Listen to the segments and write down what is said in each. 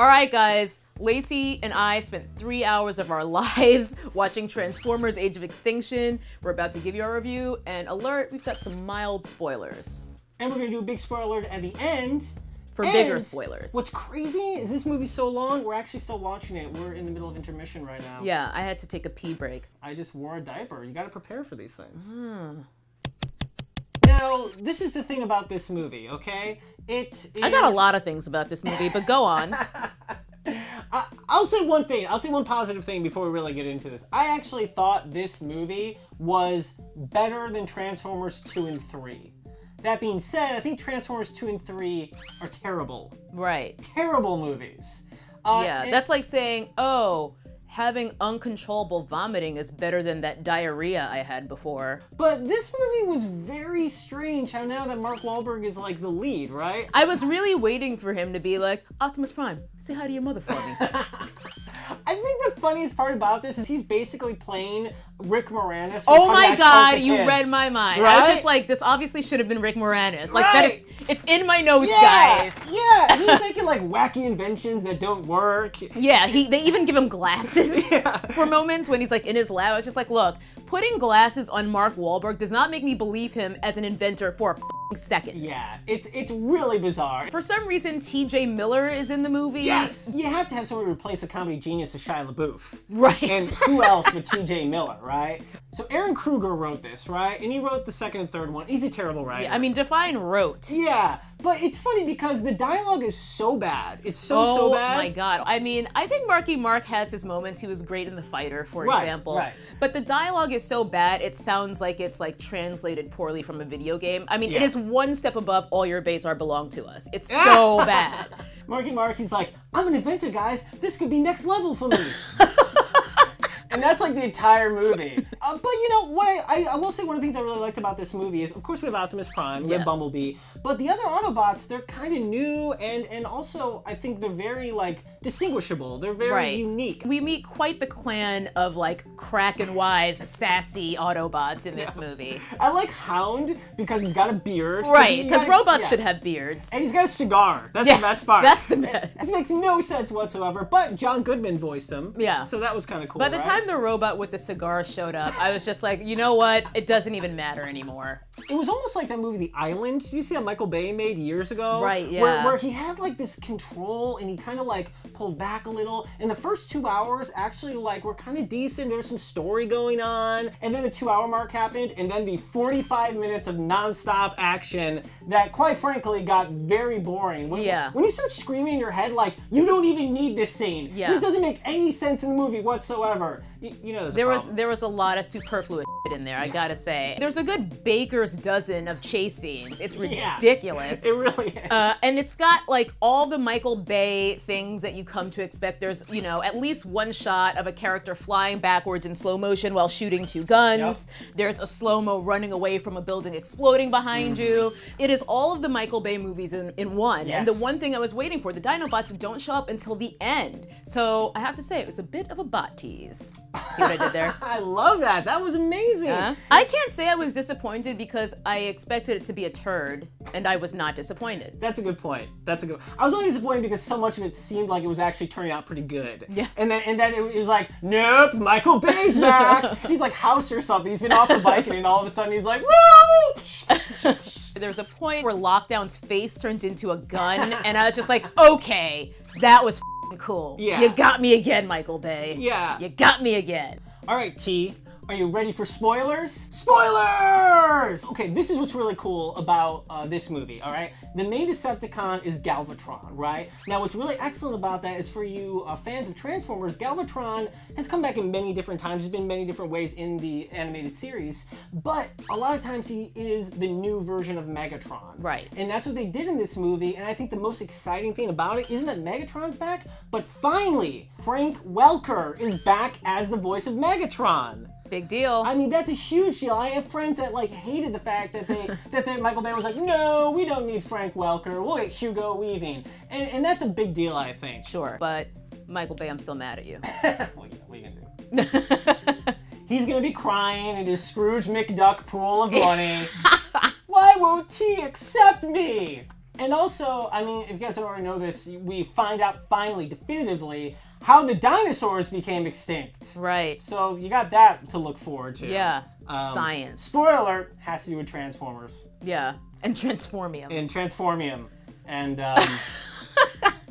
All right, guys. Lacey and I spent 3 hours of our lives watching Transformers: Age of Extinction. We're about to give you our review, and alert, we've got some mild spoilers. And we're gonna do a big spoiler at the end. For bigger spoilers. What's crazy is this movie's so long, we're actually still watching it. We're in the middle of intermission right now. Yeah, I had to take a pee break. I just wore a diaper. You gotta prepare for these things. Now, this is the thing about this movie, okay? I got a lot of things about this movie, but go on. I'll say one thing. I'll say one positive thing before we really get into this. I actually thought this movie was better than Transformers 2 and 3. That being said, I think Transformers 2 and 3 are terrible. Right. Terrible movies. Yeah, that's like saying, oh, having uncontrollable vomiting is better than that diarrhea I had before. But this movie was very strange how now that Mark Whalberg is like the lead, right? I was really waiting for him to be like, Optimus Prime, say hi to your mother for me. I think the funniest part about this is he's basically playing Rick Moranis. Oh my god, you read my mind. Right? I was just like, this obviously should have been Rick Moranis. Like, Right. that is, it's in my notes, Yeah, guys. yeah, he's making like wacky inventions that don't work. Yeah, they even give him glasses for moments when he's like in his lab. I was just like, look, putting glasses on Mark Whalberg does not make me believe him as an inventor for a second. Yeah, it's really bizarre. For some reason, T.J. Miller is in the movie. Yes, you have to have someone replace the comedy genius of Shia LaBeouf. Right. And who else but T.J. Miller, right? So Aaron Kruger wrote this, right? And he wrote the second and third one. He's a terrible writer. Yeah, I mean, define wrote. Yeah, but it's funny because the dialogue is so bad. It's so bad. Oh my god. I mean, I think Marky Mark has his moments. He was great in The Fighter, for example. Right. But the dialogue is so bad, it sounds like it's like translated poorly from a video game. I mean, it is one step above All Your Base Are Belong to Us. It's so bad. Marky Mark, he's like, I'm an inventor, guys. This could be next level for me. And that's like the entire movie. But you know, what I will say one of the things I really liked about this movie is, of course, we have Optimus Prime, we have Bumblebee, but the other Autobots, they're kind of new, and also, I think they're very, like, distinguishable. They're very unique. We meet quite the clan of, like, crack-and-wise, sassy Autobots in this movie. I like Hound because he's got a beard. Right, because robots should have beards. And he's got a cigar. That's the best part. That's the best. This makes no sense whatsoever, but John Goodman voiced him. Yeah. So that was kind of cool, By the time the robot with the cigar showed up, I was just like, you know what? It doesn't even matter anymore. It was almost like that movie, The Island. Did you see that Michael Bay made years ago? Right, yeah. Where he had like this control and he kind of like pulled back a little. And the first 2 hours actually like were kind of decent. There was some story going on. And then the 2-hour mark happened. And then the 45 minutes of nonstop action that quite frankly got very boring. When you start screaming in your head like, you don't even need this scene. Yeah. This doesn't make any sense in the movie whatsoever. You know, there was a lot of superfluous shit in there, I gotta say. There's a good baker's dozen of chase scenes. It's ridiculous. It really is. And it's got like all the Michael Bay things that you come to expect. There's, you know, at least one shot of a character flying backwards in slow motion while shooting 2 guns. There's a slow-mo running away from a building exploding behind you. It is all of the Michael Bay movies in one. And the one thing I was waiting for, the Dinobots don't show up until the end. So I have to say, it's a bit of a bot tease. See what I did there? I love that. That was amazing. I can't say I was disappointed because I expected it to be a turd, and I was not disappointed. That's a good point. I was only disappointed because so much of it seemed like it was actually turning out pretty good. Yeah. And then it was like, nope, Michael Bay's back. He's like House or something. He's been off the Viking, and all of a sudden he's like, woo! There's a point where Lockdown's face turns into a gun, and I was just like, okay, that was cool. Yeah. You got me again, Michael Bay. Yeah. You got me again. All right, T, are you ready for spoilers? Spoilers! Okay, this is what's really cool about this movie, all right? The main Decepticon is Galvatron, right? Now, what's really excellent about that is for you fans of Transformers, Galvatron has come back in many different times. There's been many different ways in the animated series, but a lot of times he is the new version of Megatron. Right. And that's what they did in this movie, and I think the most exciting thing about it isn't that Megatron's back, but finally, Frank Welker is back as the voice of Megatron. Big deal. I mean, that's a huge deal. I have friends that like hated the fact that Michael Bay was like, no, we don't need Frank Welker. We'll get Hugo Weaving, and that's a big deal, I think. Sure, but Michael Bay, I'm still mad at you. What are you gonna do? He's gonna be crying in his Scrooge McDuck pool of money. Why won't he accept me? And also, I mean, if you guys don't already know this, we find out finally, definitively, how the dinosaurs became extinct. Right. So you got that to look forward to. Yeah. Science. Spoiler alert, has to do with Transformers. Yeah. And Transformium. And Transformium. And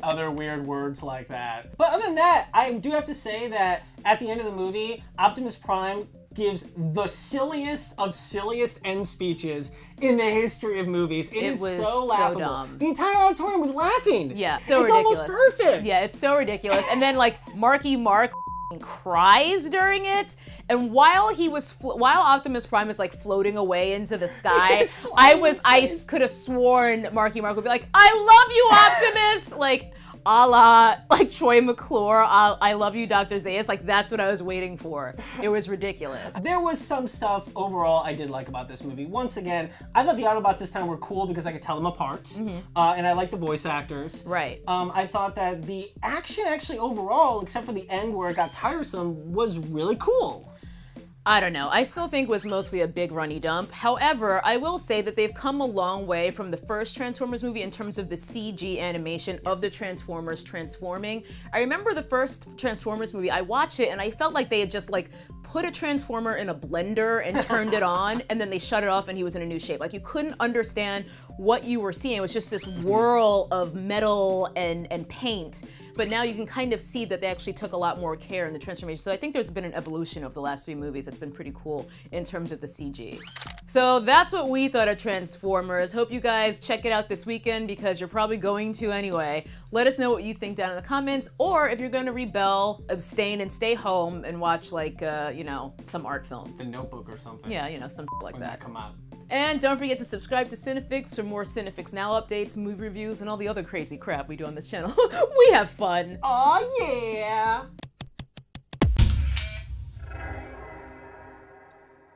other weird words like that. But other than that, I do have to say that at the end of the movie, Optimus Prime gives the silliest of silliest end speeches in the history of movies. It is so laughable. So dumb. The entire auditorium was laughing. Yeah, so it's ridiculous. Almost perfect. Yeah, it's so ridiculous. And then like Marky Mark cries during it, and while Optimus Prime is like floating away into the sky, I could have sworn Marky Mark would be like, "I love you, Optimus!" like a la like Troy McClure, I love you, Dr. Zaius. Like that's what I was waiting for. It was ridiculous. There was some stuff overall I did like about this movie. Once again, I thought the Autobots this time were cool because I could tell them apart, and I like the voice actors. Right. I thought that the action actually overall, except for the end where it got tiresome, was really cool. I don't know. I still think it was mostly a big runny dump. However, I will say that they've come a long way from the first Transformers movie in terms of the CG animation of the Transformers transforming. I remember the first Transformers movie, I watched it and I felt like they had just like put a Transformer in a blender and turned it on, and then they shut it off and he was in a new shape. Like you couldn't understand what you were seeing. It was just this whirl of metal and paint. But now you can kind of see that they actually took a lot more care in the transformation. So I think there's been an evolution of the last 3 movies that's been pretty cool in terms of the CG. So that's what we thought of Transformers. Hope you guys check it out this weekend because you're probably going to anyway. Let us know what you think down in the comments, or if you're gonna rebel, abstain and stay home and watch like, you know, some art film. The Notebook or something. Yeah, you know, something like when that come out. And don't forget to subscribe to CineFix for more CineFix Now updates, movie reviews, and all the other crazy crap we do on this channel. We have fun. Aw, yeah!